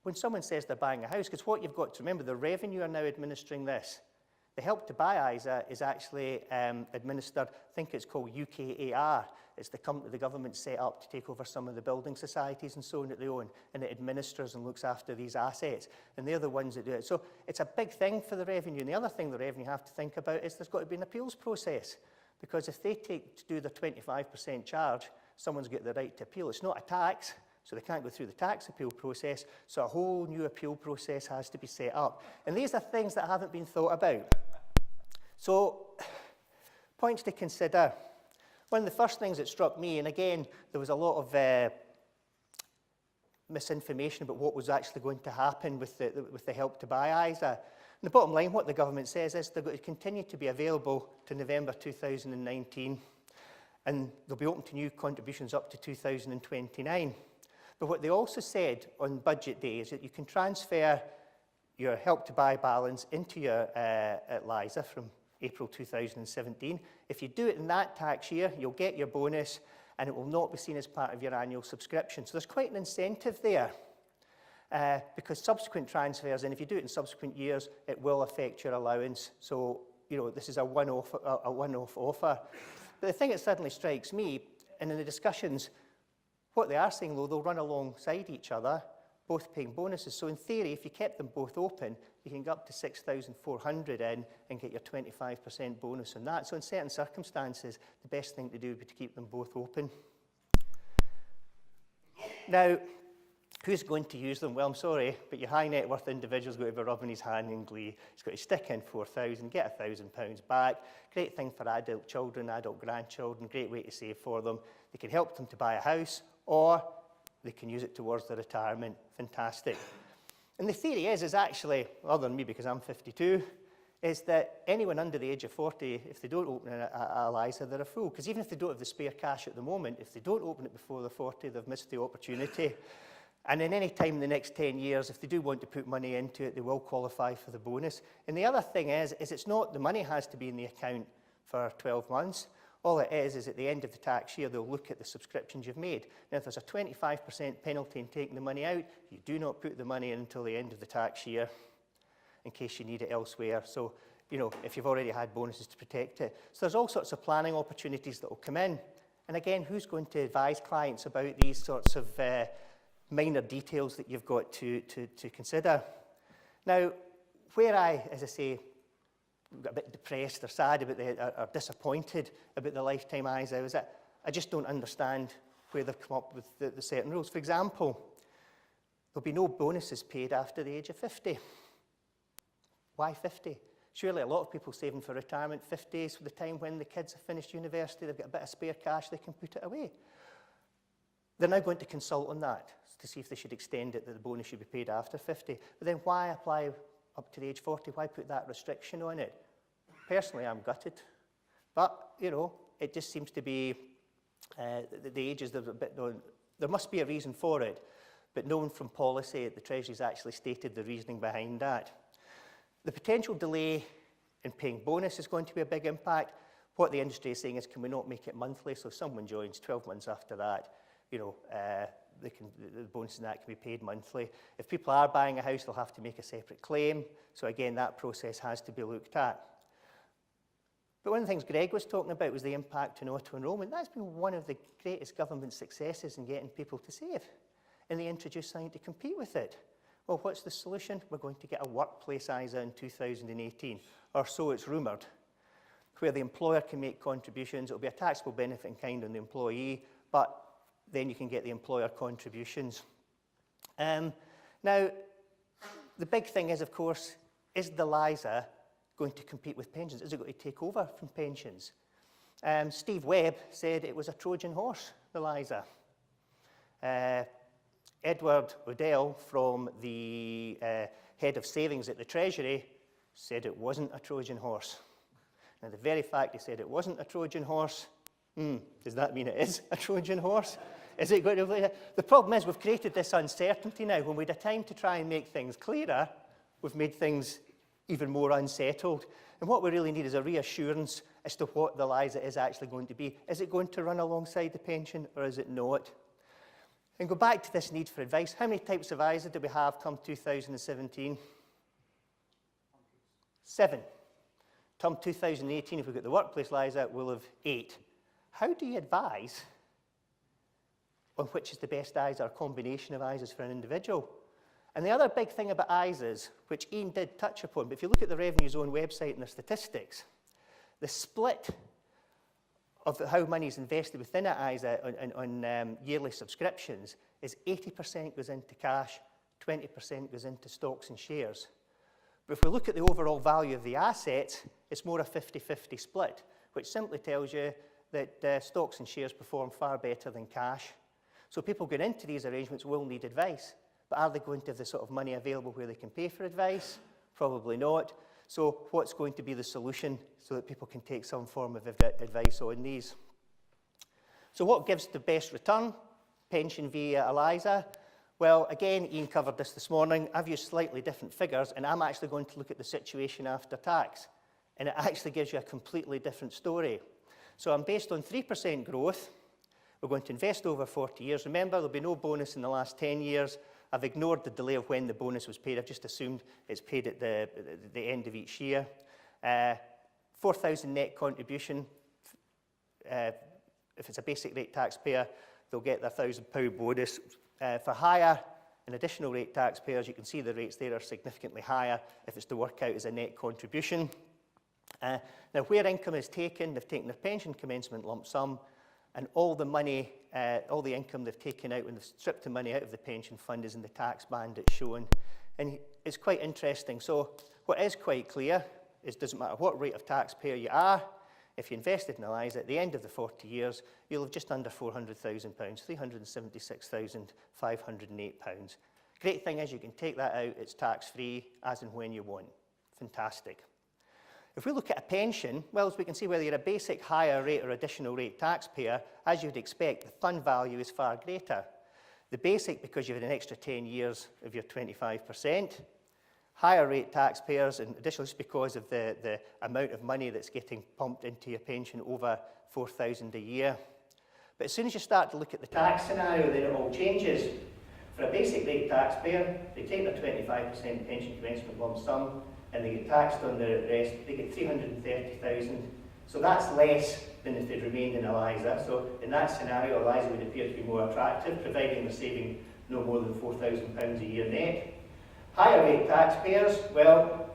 when someone says they're buying a house, because what you've got to remember, the revenue are now administering this. The Help to Buy ISA is actually administered, I think it's called UKAR. It's the company the government set up to take over some of the building societies and so on that they own, and it administers and looks after these assets, and they're the ones that do it. So it's a big thing for the revenue. And the other thing the revenue have to think about is there's got to be an appeals process, because if they take to do their 25% charge, someone's got the right to appeal. It's not a tax, so they can't go through the tax appeal process, so a whole new appeal process has to be set up. And these are things that haven't been thought about. So, points to consider. One of the first things that struck me, and again, there was a lot of misinformation about what was actually going to happen with the Help to Buy ISA. And the bottom line, what the government says is they're going to continue to be available to November 2019, and they'll be open to new contributions up to 2029. But what they also said on budget day is that you can transfer your Help to Buy balance into your LISA from April 2017. If you do it in that tax year, you'll get your bonus, and it will not be seen as part of your annual subscription. So there's quite an incentive there, because subsequent transfers, and if you do it in subsequent years, it will affect your allowance. So, you know, this is a one-off offer. But the thing that suddenly strikes me, and in the discussions, what they are saying, though, they'll run alongside each other, both paying bonuses. So in theory, if you kept them both open, you can get up to 6,400 in and get your 25% bonus on that. So in certain circumstances, the best thing to do would be to keep them both open. Now, who's going to use them? Well, I'm sorry, but your high net worth individual's got to be rubbing his hand in glee. He's got to stick in 4,000, get £1,000 back. Great thing for adult children, adult grandchildren, great way to save for them. They can help them to buy a house, or they can use it towards their retirement. Fantastic. And the theory is actually, other than me because I'm 52, is that anyone under the age of 40, if they don't open a LISA, they're a fool. Because even if they don't have the spare cash at the moment, if they don't open it before they're 40, they've missed the opportunity. And in any time in the next 10 years, if they do want to put money into it, they will qualify for the bonus. And the other thing is it's not the money has to be in the account for 12 months. All it is at the end of the tax year, they'll look at the subscriptions you've made. Now, if there's a 25% penalty in taking the money out, you do not put the money in until the end of the tax year in case you need it elsewhere. So, you know, if you've already had bonuses to protect it. So there's all sorts of planning opportunities that will come in. And again, who's going to advise clients about these sorts of minor details that you've got to consider? Now, where I, as I say, got a bit depressed or sad about or disappointed about the lifetime ISA is that I just don't understand where they've come up with the certain rules. For example, there'll be no bonuses paid after the age of 50. Why 50? Surely a lot of people saving for retirement, 50 is for the time when the kids have finished university, they've got a bit of spare cash, they can put it away. They're now going to consult on that to see if they should extend it, that the bonus should be paid after 50. But then why apply up to the age 40? Why put that restriction on it? Personally, I'm gutted. But, you know, it just seems to be the ages, there's a bit, there must be a reason for it. But no one from policy at the Treasury's actually stated the reasoning behind that. The potential delay in paying bonus is going to be a big impact. What the industry is saying is, can we not make it monthly? So if someone joins 12 months after that, you know, the bonus in that can be paid monthly. If people are buying a house, they'll have to make a separate claim. So again, that process has to be looked at. But one of the things Greg was talking about was the impact on auto-enrolment. That's been one of the greatest government successes in getting people to save. And they introduced something to compete with it. Well, what's the solution? We're going to get a workplace ISA in 2018, or so it's rumoured, where the employer can make contributions. It'll be a taxable benefit in kind on the employee, but then you can get the employer contributions. Now, the big thing is, of course, is the LISA going to compete with pensions? Is it going to take over from pensions? Steve Webb said it was a Trojan horse, the LISA. Edward Odell, from the head of savings at the Treasury, said it wasn't a Trojan horse. Now, the very fact he said it wasn't a Trojan horse, does that mean it is a Trojan horse? Is it going to? The problem is we've created this uncertainty now. When we had time to try and make things clearer, we've made things even more unsettled. And what we really need is a reassurance as to what the LISA is actually going to be. Is it going to run alongside the pension, or is it not? And go back to this need for advice. How many types of ISA do we have come 2017? 7. Come 2018, if we've got the workplace ISA, we'll have 8. How do you advise on which is the best ISA or combination of ISAs for an individual? And the other big thing about ISAs, which Ian did touch upon, but if you look at the Revenue Zone website and their statistics, the split of how money is invested within an ISA on yearly subscriptions is 80% goes into cash, 20% goes into stocks and shares. But if we look at the overall value of the assets, it's more a 50-50 split, which simply tells you that stocks and shares perform far better than cash. So people going into these arrangements will need advice, but are they going to have the sort of money available where they can pay for advice? Probably not. So what's going to be the solution so that people can take some form of advice on these? So what gives the best return? Pension via ELISA? Well, again, Ian covered this morning. I've used slightly different figures, and I'm actually going to look at the situation after tax. And it actually gives you a completely different story. So I'm based on 3% growth. We're going to invest over 40 years. Remember, there'll be no bonus in the last 10 years. I've ignored the delay of when the bonus was paid. I've just assumed it's paid at the end of each year. 4,000 net contribution. If it's a basic rate taxpayer, they'll get their £1,000 bonus. For higher and additional rate taxpayers, you can see the rates there are significantly higher if it's to work out as a net contribution. Now, where income is taken, they've taken their pension commencement lump sum, and all the money, all the income they've taken out when they've stripped the money out of the pension fund is in the tax band it's shown. And it's quite interesting. So what is quite clear is it doesn't matter what rate of taxpayer you are, if you invested in ELISA at the end of the 40 years, you'll have just under £400,000, £376,508. Great thing is you can take that out, it's tax-free, as and when you want. Fantastic. If we look at a pension, well, as we can see, whether you're a basic, higher rate or additional rate taxpayer, as you'd expect, the fund value is far greater. The basic, because you've had an extra 10 years of your 25%. Higher rate taxpayers, and additionally just because of the amount of money that's getting pumped into your pension, over $4,000 a year. But as soon as you start to look at the tax scenario, then it all changes. For a basic rate taxpayer, they take their 25% pension commencement lump sum, and they get taxed on the rest. They get $330,000. So that's less than if they'd remained in ELISA. So in that scenario, ELISA would appear to be more attractive, providing they're saving no more than £4,000 a year net. Higher rate taxpayers, well,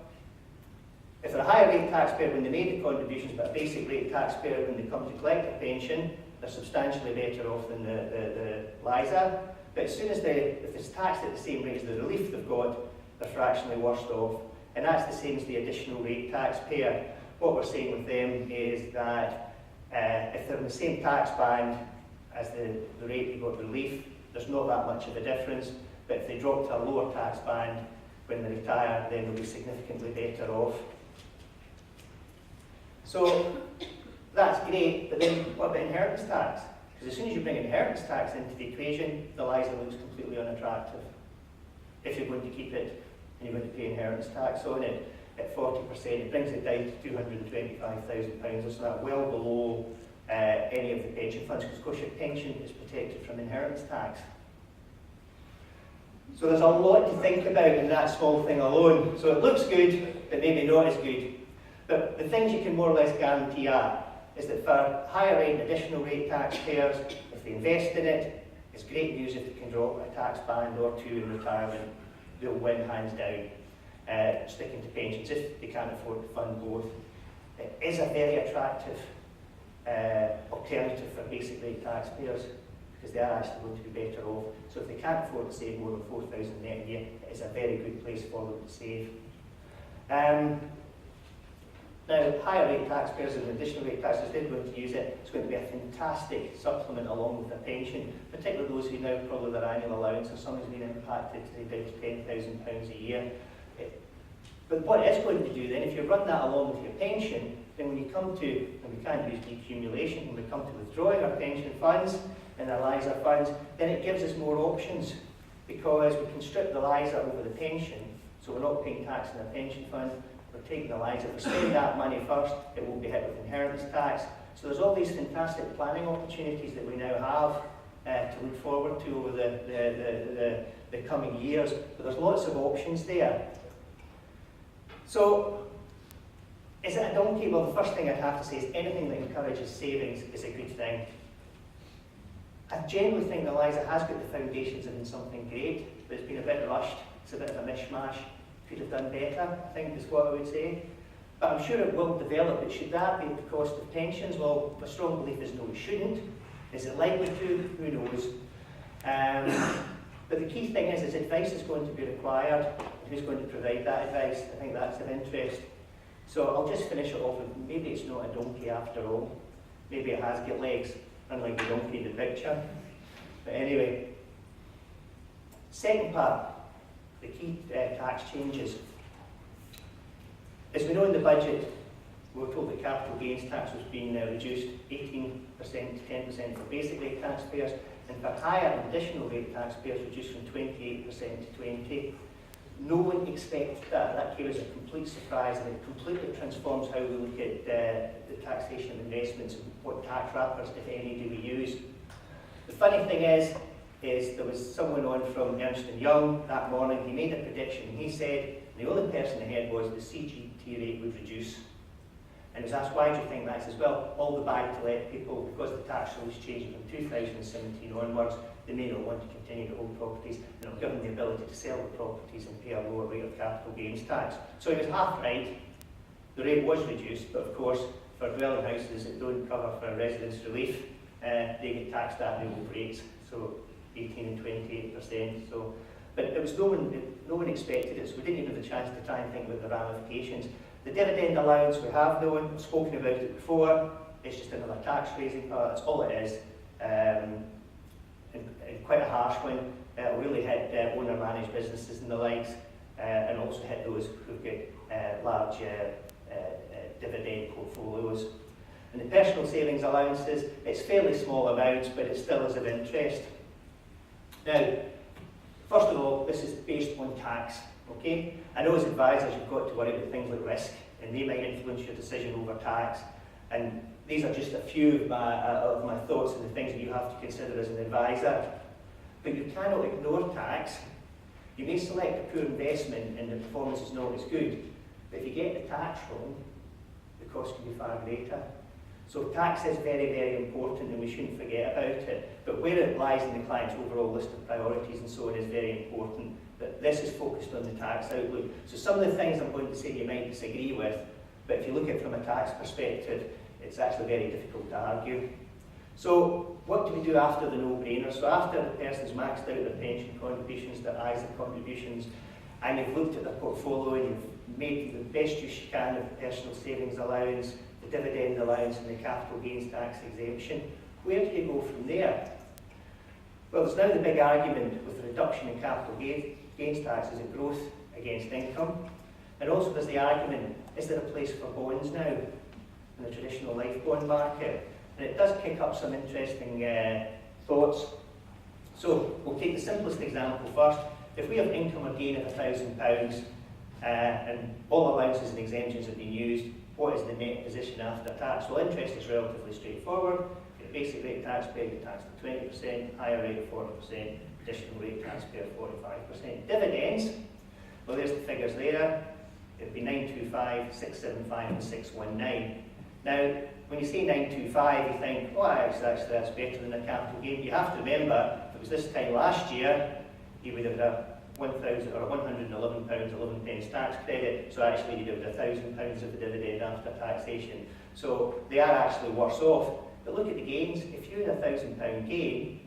if they're a higher rate taxpayer when they made the contributions, but a basic rate taxpayer when they come to collect a pension, they're substantially better off than the ELISA. But as soon as if it's taxed at the same rate as the relief they've got, they're fractionally worse off. And that's the same as the additional rate taxpayer. What we're saying with them is that if they're in the same tax band as the rate they got relief, there's not that much of a difference. But if they drop to a lower tax band when they retire, then they'll be significantly better off. So that's great, but then what about inheritance tax? Because as soon as you bring inheritance tax into the equation, the ELISA looks completely unattractive. If you're going to keep it and you're going to pay inheritance tax on it at 40%, it brings it down to £225,000, so that's well below any of the pension funds, because of course your pension is protected from inheritance tax. So there's a lot to think about in that small thing alone. So it looks good, but maybe not as good. But the things you can more or less guarantee are, is that for higher rate, additional rate taxpayers, if they invest in it, it's great news if they can drop a tax band or two in retirement. They'll win hands down, sticking to pensions if they can't afford to fund both. It is a very attractive alternative for basic rate taxpayers, because they are actually going to be better off. So if they can't afford to save more than $4,000 net a year, it is a very good place for them to save. Now, higher rate taxpayers and additional rate taxpayers, they're going to use it. It's going to be a fantastic supplement along with their pension, particularly those who now probably their annual allowance or something's been impacted to down to £10,000 a year. But what it's going to do then, if you run that along with your pension, then when you come to, and we can't use decumulation, when we come to withdrawing our pension funds and our ELISA funds, then it gives us more options, because we can strip the ELISA over the pension, so we're not paying tax in our pension fund. We're taking the ELISA. If we spend that money first, it won't be hit with inheritance tax. So there's all these fantastic planning opportunities that we now have to look forward to over the coming years, but there's lots of options there. So, is it a donkey? Well, the first thing I'd have to say is anything that encourages savings is a good thing. I generally think that Eliza has got the foundations of something great, but it's been a bit rushed. It's a bit of a mishmash. Could have done better, I think is what I would say. But I'm sure it will develop. But should that be at the cost of pensions? Well, my strong belief is no, it shouldn't. Is it likely to? Who knows? But the key thing is advice is going to be required. Who's going to provide that advice? I think that's of interest. So I'll just finish it off with maybe it's not a donkey after all. Maybe it has got legs, unlike the donkey in the picture. But anyway, second part, the key tax changes. As we know in the budget, we were told that capital gains tax was being reduced 18% to 10% for basic rate taxpayers, and for higher and additional rate taxpayers reduced from 28% to 20%. No one expected that. That came as a complete surprise, and it completely transforms how we look at the taxation of investments and what tax wrappers, if any, do we use. The funny thing is there was someone on from Ernst & Young that morning. He made a prediction. He said the only person ahead was the CGT rate would reduce. And was asked, why do you think that? He says, well, all the buy-to-let people, because the tax rules changing from 2017 onwards, they may not want to continue to hold properties, and it'll give them the ability to sell the properties and pay a lower rate of capital gains tax. So he was half right. The rate was reduced, but of course, for dwelling houses that don't cover for residence relief, they get taxed at the old rates, so 18 and 28%. So, but it was no one expected it, so we didn't even have a chance to try and think about the ramifications. The dividend allowance we have known, spoken about it before. It's just another tax raising part. That's all it is. And quite a harsh one. It'll really hit owner-managed businesses and the likes, and also hit those who've got large dividend portfolios. And the personal savings allowances, it's fairly small amounts, but it still is of interest. Now, first of all, this is based on tax. Okay? I know as advisors you've got to worry about things like risk, and they might influence your decision over tax. And these are just a few of my thoughts and the things that you have to consider as an advisor. But you cannot ignore tax. You may select a poor investment and the performance is not as good, but if you get the tax wrong, the cost can be far greater. So tax is very, very important, and we shouldn't forget about it. But where it lies in the client's overall list of priorities and so on is very important. But this is focused on the tax outlook. So some of the things I'm going to say you might disagree with, but if you look at it from a tax perspective, it's actually very difficult to argue. So what do we do after the no-brainer? So after the person's maxed out their pension contributions, their ISA contributions, and you've looked at their portfolio and you've made the best use you can of the personal savings allowance, the dividend allowance and the capital gains tax exemption, where do you go from there? Well, there's now the big argument with the reduction in capital gains tax is it growth against income? And also there's the argument, is there a place for bonds now in the traditional life bond market? And it does kick up some interesting thoughts. So we'll take the simplest example first. If we have income or gain of £1,000 and all allowances and exemptions have been used, what is the net position after tax? Well, interest is relatively straightforward. Your basic rate taxpayer, you're taxed at 20%, higher rate 40%, additional rate taxpayer 45%. Dividends, well, there's the figures there. It'd be 925, 675 and 619. Now, when you say 925, you think, oh, actually that's better than a capital gain. You have to remember, if it was this time last year, you would have had £1,000 or £111, 11 pence tax credit, so actually you'd have £1,000 of the dividend after taxation. So they are actually worse off. But look at the gains. If you had a £1,000 gain,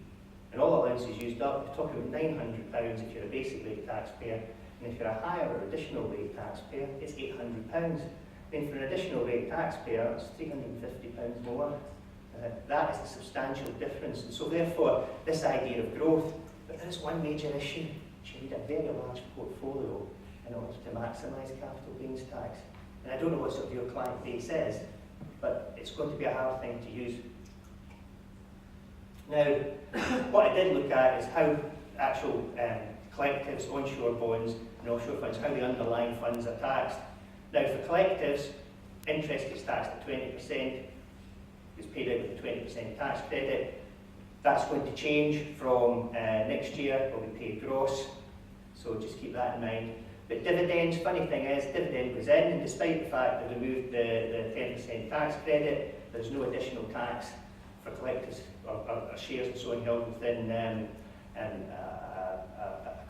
and all allowances used up, you're talking about £900 if you're a basic rate taxpayer, and if you're a higher or additional rate taxpayer, it's £800. Then for an additional rate taxpayer, it's £350 more. That is a substantial difference. And so therefore, this idea of growth, but there is one major issue. You need a very large portfolio in order to maximise capital gains tax. And I don't know what sort of your client base is, but it's going to be a hard thing to use. Now, what I did look at is how actual collectives, onshore bonds and offshore funds, how the underlying funds are taxed. Now, for collectives, interest gets taxed at 20%, it's paid out with a 20% tax credit. That's going to change from next year, will be paid gross, so just keep that in mind. But dividends, funny thing is, dividend goes in, and despite the fact that we removed the 10% tax credit, there's no additional tax for collectors or shares and so on held within a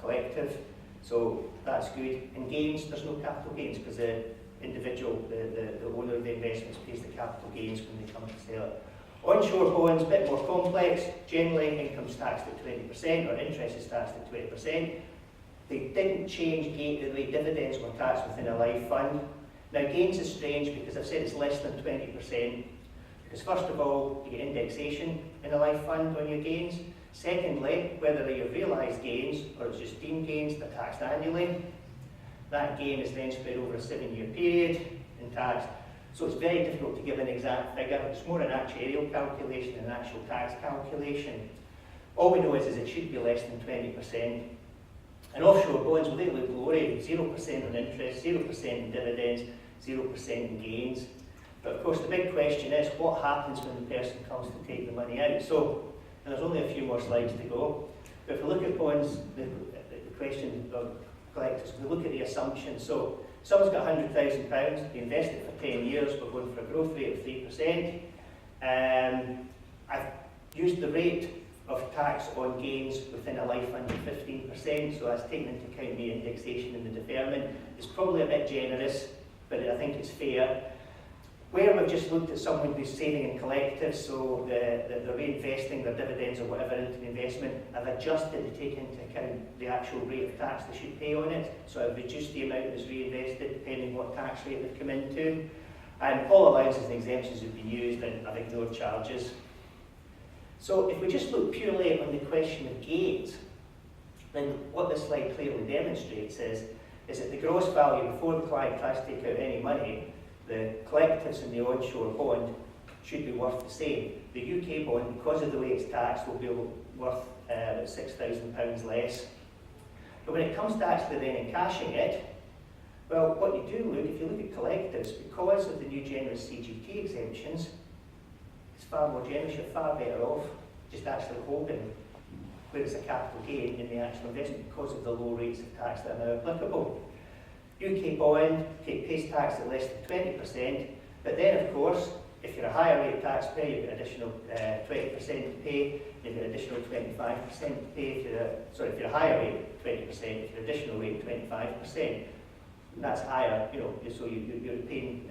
collective. So that's good. And gains, there's no capital gains because the individual, the owner of the investments pays the capital gains when they come to sell it. Onshore bonds, a bit more complex. Generally, income's taxed at 20% or interest is taxed at 20%. They didn't change the way dividends were taxed within a life fund. Now, gains is strange because I've said it's less than 20%. Because first of all, you get indexation in a life fund on your gains. Secondly, whether they're realised gains or it's just deemed gains, they're taxed annually. That gain is then spread over a 7-year period and taxed. So it's very difficult to give an exact figure. It's more an actuarial calculation than an actual tax calculation. All we know is it should be less than 20%. And offshore bonds, well, they look lower, 0% on interest, 0% in dividends, 0% in gains. But of course, the big question is, what happens when the person comes to take the money out? So, and there's only a few more slides to go. But if we look at bonds, the question of collectors, we look at the assumptions. So, someone's got £100,000, they invest it for 10 years, we're going for a growth rate of 3%. I've used the rate of tax on gains within a life fund of 15%, so that's taken into account the indexation and the deferment. It's probably a bit generous, but I think it's fair. Where we've just looked at someone who's saving in collectives, so they're reinvesting their dividends or whatever into the investment, I've adjusted to take into account the actual rate of tax they should pay on it. So I've reduced the amount that's reinvested depending what tax rate they've come into. And all allowances and exemptions have been used, and I've ignored charges. So if we just look purely on the question of gains, then what this slide clearly demonstrates is that the gross value before the client tries to take out any money, the collectives and the onshore bond should be worth the same. The UK bond, because of the way it's taxed, will be worth about £6,000 less. But when it comes to actually then encashing it, well, what you do look, if you look at collectives, because of the new generous CGT exemptions, it's far more generous, you're far better off just actually holding where it's a capital gain in the actual investment because of the low rates of tax that are now applicable. UK bond pays tax at less than 20%, but then of course, if you're a higher rate taxpayer, you've got additional 20% to pay, you've got additional 25% to pay. If you're a higher rate, 20%, if you're additional rate, 25%. And that's higher, so you're paying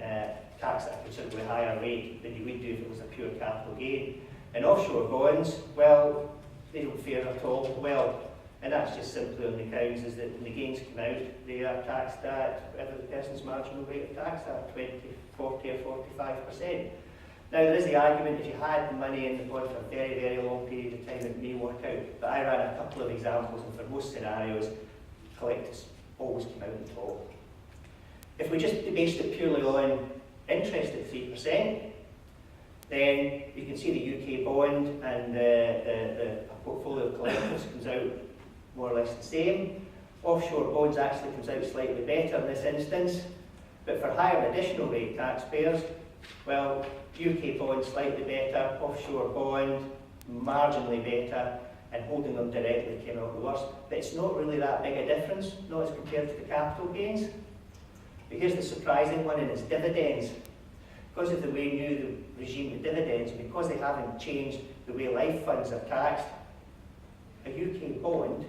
tax at a considerably higher rate than you would do if it was a pure capital gain. And offshore bonds, well, they don't fare at all well. And that's just simply on the accounts, is that when the gains come out, they are taxed at whatever the person's marginal rate of tax at, 20, 40 or 45%. Now there is the argument, if you had the money in the bond for a very, very long period of time, it may work out. But I ran a couple of examples, and for most scenarios, collectors always come out on top. If we just based it purely on interest at 3%, then you can see the UK bond and the portfolio of collectives comes out more or less the same. Offshore bonds actually comes out slightly better in this instance, but for higher additional rate taxpayers, well, UK bond slightly better, offshore bond marginally better, and holding them directly came out the worst. But it's not really that big a difference, not as compared to the capital gains. But here's the surprising one, and it's dividends. Because of the way new the regime of dividends, and because they haven't changed the way life funds are taxed, a UK bond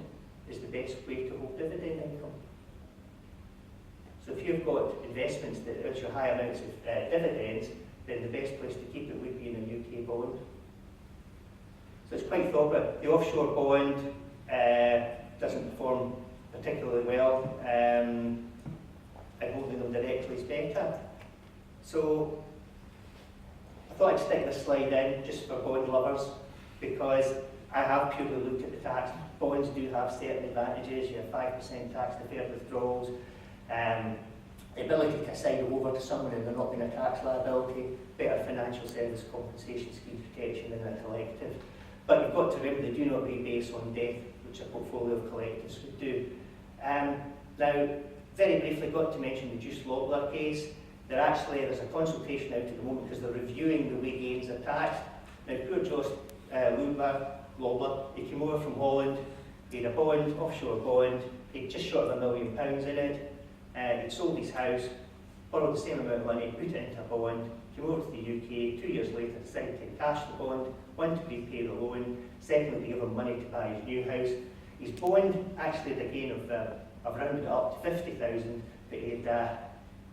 is the best way to hold dividend income. So if you've got investments that earn you high amounts of dividends, then the best place to keep it would be in a UK bond. So it's quite thought. The offshore bond doesn't perform particularly well, and holding them directly is better. So I thought I'd stick this slide in just for bond lovers, because I have purely looked at the tax. Bonds do have certain advantages. You have 5% tax deferred withdrawals, the ability to assign it over to someone and there not being a tax liability, better financial service compensation scheme protection than a collective. But you've got to remember they do not rebase on death, which a portfolio of collectives would do. Now, very briefly, got to mention the Juice Lobler case. There's a consultation out at the moment because they're reviewing the way gains are taxed. Now, poor Josh Lumber Lola. He came over from Holland, he had a bond, offshore bond, he had just short of £1 million in it, he'd sold his house, borrowed the same amount of money, put it into a bond, came over to the UK, 2 years later decided to cash the bond, one to repay the loan, secondly to give him money to buy his new house. His bond actually had a gain of, I've rounded it up to 50,000, but he had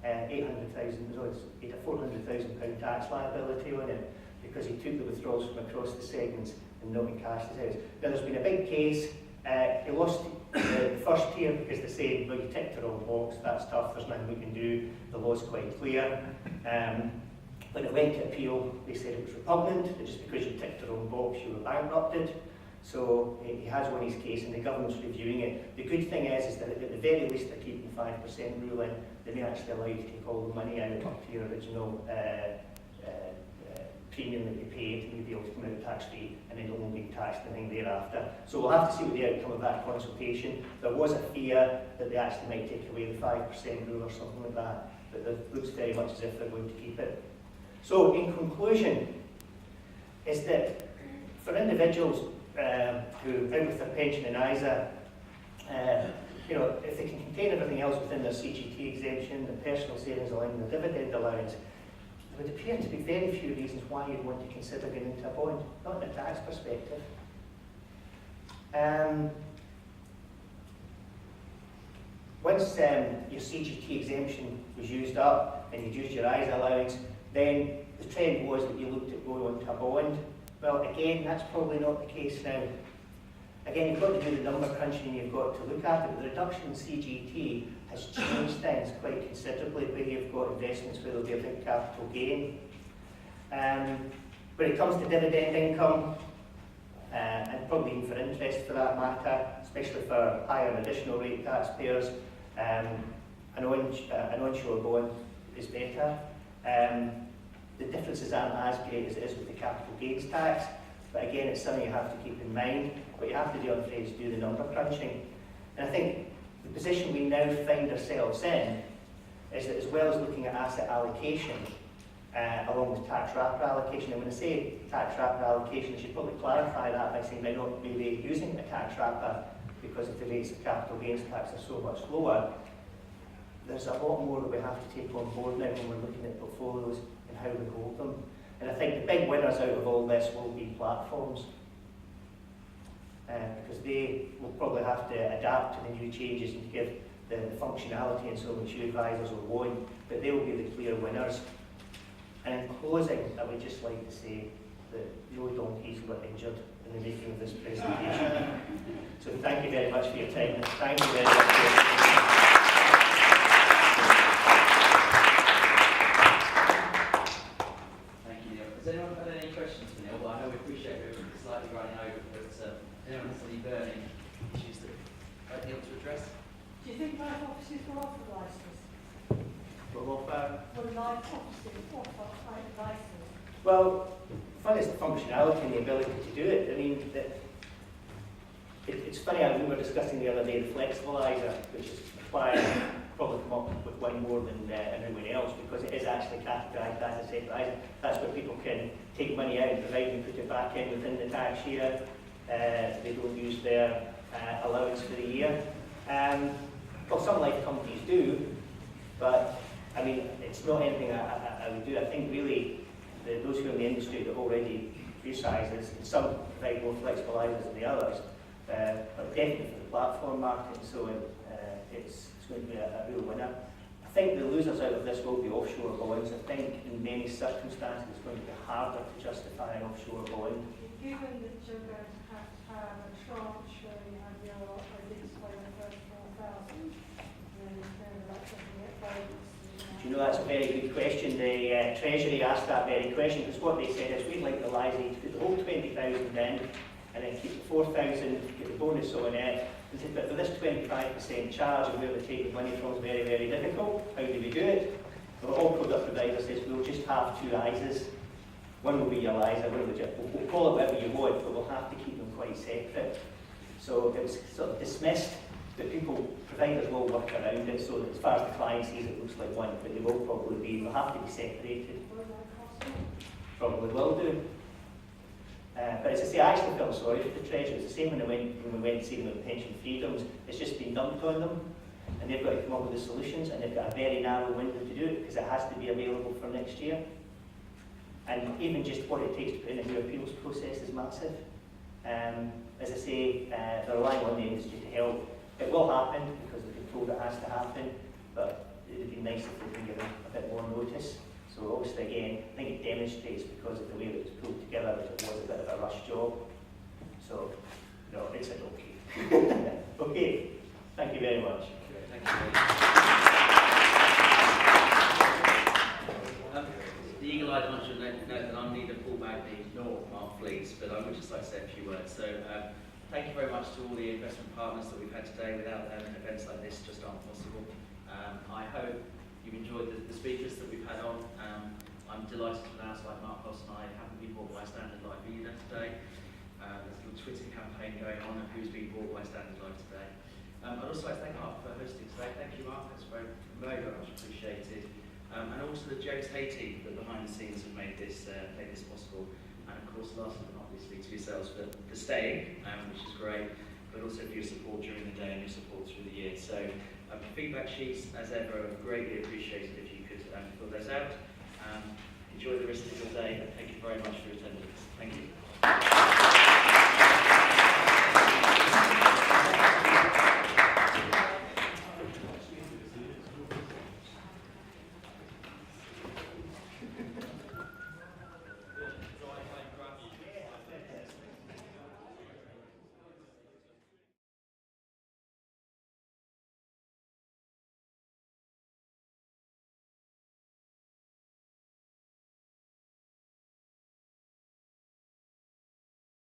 800,000, no, he had a £400,000 tax liability on it because he took the withdrawals from across the segments and not cashed his house. Now there's been a big case, he lost the first tier because they say, well, you ticked the wrong box, that's tough, there's nothing we can do, the law's quite clear. When it went to appeal, they said it was repugnant, that just because you ticked the wrong box, you were bankrupted. So he has won his case and the government's reviewing it. The good thing is that at the very least they're keeping 5% ruling. They may actually allow you to take all the money out up to your original premium that you paid, and you'll be able to come out tax-free and then it won't be taxed anything thereafter. So we'll have to see what the outcome of that consultation. There was a fear that they actually might take away the 5% rule or something like that, but it looks very much as if they're going to keep it. So in conclusion, is that for individuals who out with their pension and ISA, you know, if they can contain everything else within their CGT exemption, their personal savings allowance, their dividend allowance, there would appear to be very few reasons why you'd want to consider getting into a bond, not in a tax perspective. Once your CGT exemption was used up and you'd used your ISA allowance, then the trend was that you looked at going onto a bond. Well, again, that's probably not the case now. Again, you've got to do the number crunching and you've got to look at it, but the reduction in CGT has changed things quite considerably where you've got investments where there'll be a big capital gain. When it comes to dividend income, and probably even for interest for that matter, especially for higher and additional rate taxpayers, an onshore bond is better. The differences aren't as great as it is with the capital gains tax, but again, it's something you have to keep in mind. What you have to do, I'm afraid, is do the number crunching. And I think the position we now find ourselves in is that as well as looking at asset allocation, along with tax wrapper allocation, and when I say tax wrapper allocation, I should probably clarify that by saying we're not really using a tax wrapper because if the rates of capital gains tax are so much lower. There's a lot more that we have to take on board now when we're looking at portfolios and how we hold them. And I think the big winners out of all this will be platforms. Because they will probably have to adapt to the new changes and to give the functionality and so which you advisors will want, but they will be the clear winners. And in closing, I would just like to say that no donkeys were injured in the making of this presentation. So thank you very much for your time, and thank you very much for your attention. Has anyone had any questions for Neil? I know we appreciate we're slightly running over, but anyone has any burning issues that I'd Neil to address? Do you think life offices will offer licenses? Will offer? Will life offices offer licenses? Well, funny is the functionality and the ability to do it. I mean, it's funny, we were discussing the other day the flexibilizer, which is required probably come up with one more than everyone else because it is actually categorised as a separate item. That's where people can take money out and provide and put it back in within the tax year. They don't use their allowance for the year. Well, some life companies do, but I mean, it's not anything I would do. I think really those who are in the industry that already do sizes, and some provide more flexibilisers than the others, but definitely for the platform market, so it's going to be a real winner. I think the losers out of this will be offshore bonds. I think in many circumstances it's going to be harder to justify an offshore bond. Given that you're going to have a tranche where you have your identify the first 4,000, then that's looking at bonus. Do you know, that's a very good question. The Treasury asked that very question because what they said is we'd like the LISA to put the whole 20,000 in and then keep the 4,000, get the bonus on it. They said, but for this 25% charge and where they take the money from is very, very difficult. How do we do it? Well, all product providers says we'll just have two ISAs. One will be your ISA, one will be we'll call it whatever you want, but we'll have to keep them quite separate. So it was sort of dismissed that providers will work around it, so that as far as the client sees it looks like one, but they will probably be, they'll have to be separated. Probably will do. But as I say, I actually felt sorry for the Treasurer. It's the same when we went to see them with pension freedoms. It's just been dumped on them, and they've got to come up with the solutions, and they've got a very narrow window to do it because it has to be available for next year. And even just what it takes to put in a new appeals process is massive. As I say, they're relying on the industry to help. It will happen because they've been told it has to happen, but it would be nice if they can give them a bit more notice. So obviously, again, I think it demonstrates because of the way that it was pulled together that it was a bit of a rush job. So, no, it's an okay. Okay, thank you very much. Thank you. The eagle-eyed one should note that I'm neither Paul Bagney nor Mark Fleets, but I would just like to say a few words. So, thank you very much to all the investment partners that we've had today. Without them, events like this just aren't possible. I hope you've enjoyed the speakers that we've had on. I'm delighted to announce, like Mark Hoss and I haven't been bought by Standard Life either today. There's a little Twitter campaign going on of who's been bought by Standard Life today. I'd also like to thank Mark for hosting today. Thank you, Mark. That's very, very much appreciated. And also the James Hay team that behind the scenes have made this possible. And of course, last but not least, to yourselves for staying, which is great, but also for your support during the day and your support through the year. So feedback sheets, as ever, are greatly appreciated if you could fill those out. Enjoy the rest of your day, and thank you very much for your attendance. Thank you.